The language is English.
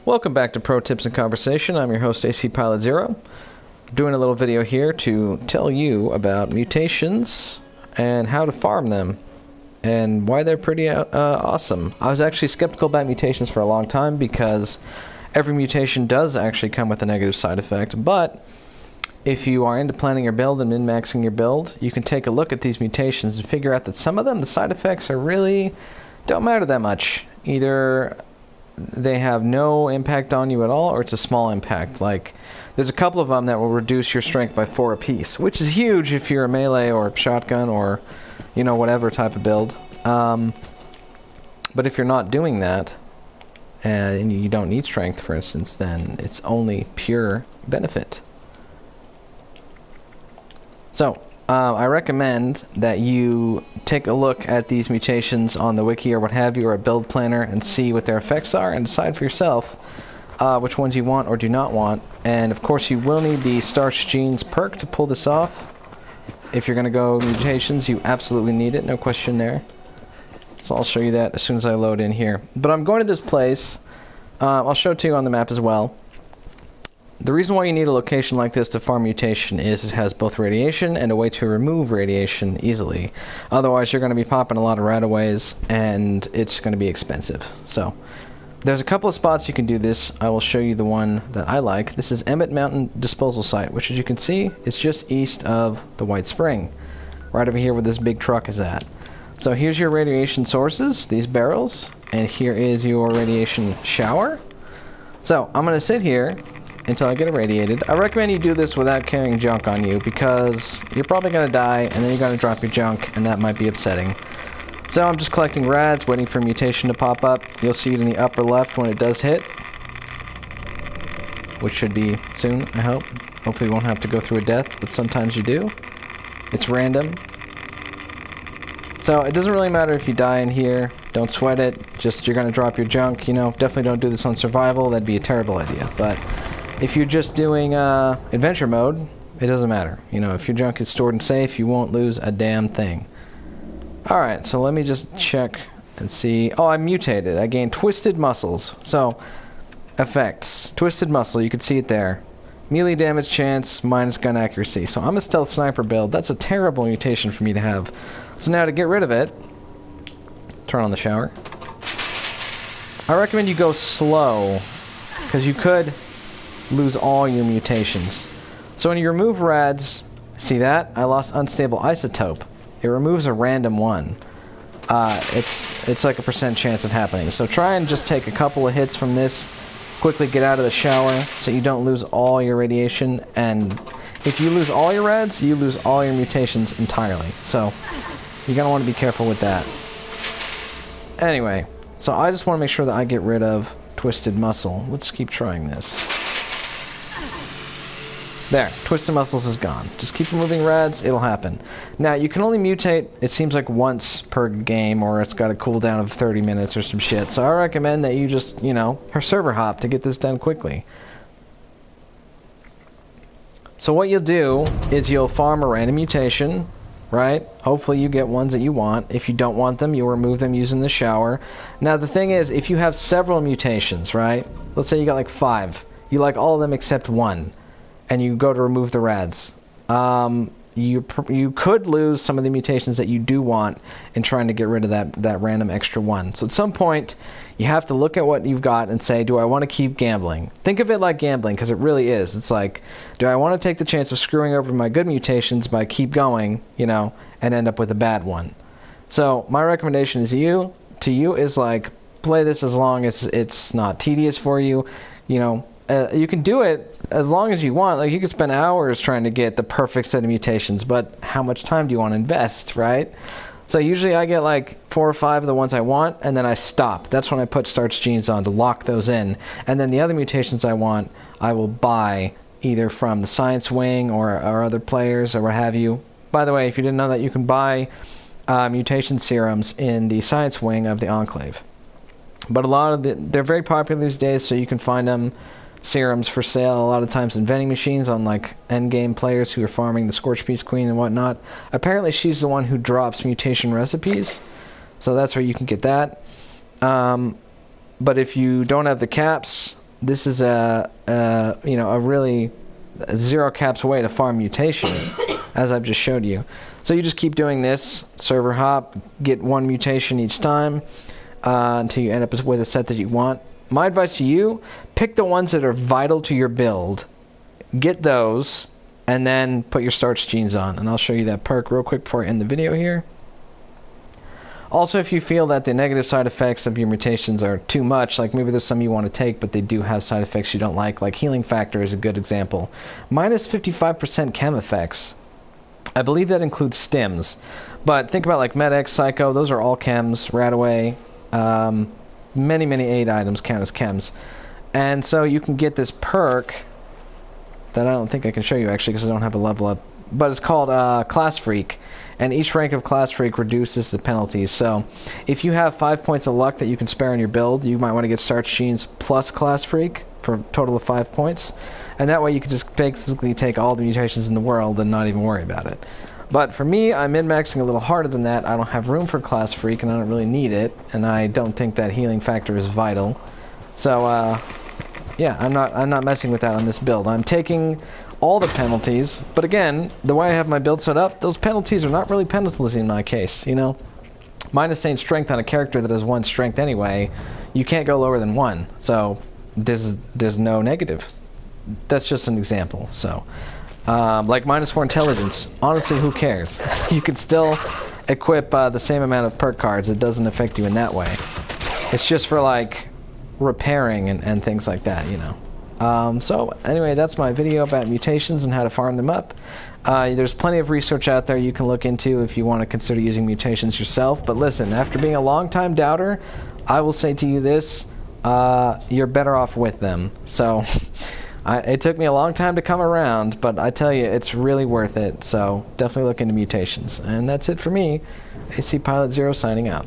Welcome back to Pro Tips and Conversation. I'm your host AC Pilot Zero. Doing a little video here to tell you about mutations and how to farm them and why they're pretty awesome. I was actually skeptical about mutations for a long time because every mutation does actually come with a negative side effect, but if you are into planning your build and min-maxing your build, you can take a look at these mutations and figure out that some of them, the side effects are really don't matter that much. Either they have no impact on you at all, or it's a small impact. Like, there's a couple of them that will reduce your strength by 4 apiece, which is huge if you're a melee or shotgun or, you know, whatever type of build. But if you're not doing that, and you don't need strength, for instance, then it's only pure benefit. So, I recommend that you take a look at these mutations on the wiki or what have you, or a build planner, and see what their effects are and decide for yourself which ones you want or do not want. And of course you will need the Starch Genes perk to pull this off. If you're going to go mutations, you absolutely need it, no question there. So I'll show you that as soon as I load in here. But I'm going to this place. I'll show it to you on the map as well. The reason why you need a location like this to farm mutation is it has both radiation and a way to remove radiation easily. Otherwise, you're going to be popping a lot of rataways, and it's going to be expensive. So, there's a couple of spots you can do this. I will show you the one that I like. This is Emmett Mountain Disposal Site, which, as you can see, is just east of the White Spring. Right over here where this big truck is at. So, here's your radiation sources, these barrels, and here is your radiation shower. So, I'm going to sit here until I get irradiated. I recommend you do this without carrying junk on you, because you're probably going to die, and then you're going to drop your junk, and that might be upsetting. So I'm just collecting rads, waiting for mutation to pop up. You'll see it in the upper left when it does hit, which should be soon, I hope. Hopefully we won't have to go through a death, but sometimes you do. It's random. So it doesn't really matter if you die in here. Don't sweat it. Just, you're going to drop your junk. You know, definitely don't do this on survival. That'd be a terrible idea. But if you're just doing adventure mode, it doesn't matter. You know, if your junk is stored and safe, you won't lose a damn thing. Alright, so let me just check and see. Oh, I mutated. I gained Twisted Muscles. So, effects. Twisted Muscle, you can see it there. Melee damage chance, minus gun accuracy. So I'm a stealth sniper build. That's a terrible mutation for me to have. So now to get rid of it, turn on the shower. I recommend you go slow, because you could lose all your mutations. So when you remove rads, see that? I lost Unstable Isotope. It removes a random one. It's like a % chance of happening. So try and just take a couple of hits from this, quickly get out of the shower so you don't lose all your radiation, and if you lose all your rads, you lose all your mutations entirely. So you're going to want to be careful with that. Anyway, so I just want to make sure that I get rid of Twisted Muscle. Let's keep trying this. There, Twisted Muscles is gone. Just keep removing rads, it'll happen. Now, you can only mutate, it seems like once per game, or it's got a cooldown of 30 minutes or some shit. So I recommend that you just, you know, server hop to get this done quickly. So what you'll do is you'll farm a random mutation, right? Hopefully you get ones that you want. If you don't want them, you'll remove them using the shower. Now, the thing is, if you have several mutations, right? Let's say you got like 5. You like all of them except one, and you go to remove the rads. You could lose some of the mutations that you do want in trying to get rid of that random extra one. So at some point, you have to look at what you've got and say, do I want to keep gambling? Think of it like gambling, because it really is. It's like, do I want to take the chance of screwing over my good mutations by keep going, you know, and end up with a bad one? So my recommendation is to you is like, play this as long as it's not tedious for you, you know. You can do it as long as you want. Like, you can spend hours trying to get the perfect set of mutations, but how much time do you want to invest, right? So usually I get like 4 or 5 of the ones I want, and then I stop. That's when I put Starch Genes on to lock those in. And then the other mutations I want, I will buy either from the Science Wing or other players or what have you. By the way, if you didn't know that, you can buy mutation serums in the Science Wing of the Enclave. But a lot of they're very popular these days, so you can find them serums for sale a lot of times in vending machines on like endgame players who are farming the Scorch Piece Queen and whatnot. Apparently she's the one who drops mutation recipes, so that's where you can get that. But if you don't have the caps, this is a you know, a really zero caps way to farm mutation, as I've just showed you. So you just keep doing this, server hop, get one mutation each time until you end up with a set that you want. My advice to you, pick the ones that are vital to your build, get those, and then put your starch genes on. And I'll show you that perk real quick before I end the video here. Also, if you feel that the negative side effects of your mutations are too much, like maybe there's some you want to take, but they do have side effects you don't like healing factor is a good example. Minus 55% chem effects. I believe that includes stims. But think about like Med-X, Psycho, those are all chems, Radaway. Many aid items count as chems. And so you can get this perk that I don't think I can show you actually because I don't have a level up. But it's called Class Freak. And each rank of Class Freak reduces the penalties. So if you have 5 points of luck that you can spare on your build, you might want to get Starch Genes plus Class Freak for a total of 5 points. And that way you can just basically take all the mutations in the world and not even worry about it. But for me, I'm min-maxing a little harder than that. I don't have room for Class Freak and I don't really need it. And I don't think that healing factor is vital. So yeah, I'm not messing with that on this build. I'm taking all the penalties, but again, the way I have my build set up, those penalties are not really penalties in my case, you know? Minus 8 strength on a character that has 1 strength anyway, you can't go lower than 1, so there's no negative. That's just an example, so. Like minus 4 intelligence, honestly, who cares? You could still equip the same amount of perk cards, it doesn't affect you in that way. It's just for like repairing and things like that, you know. So anyway, that's my video about mutations and how to farm them up. There's plenty of research out there you can look into if you want to consider using mutations yourself. But listen, after being a long-time doubter, I will say to you this, you're better off with them. So it took me a long time to come around, but I tell you, it's really worth it. So definitely look into mutations. And that's it for me. AC Pilot Zero signing out.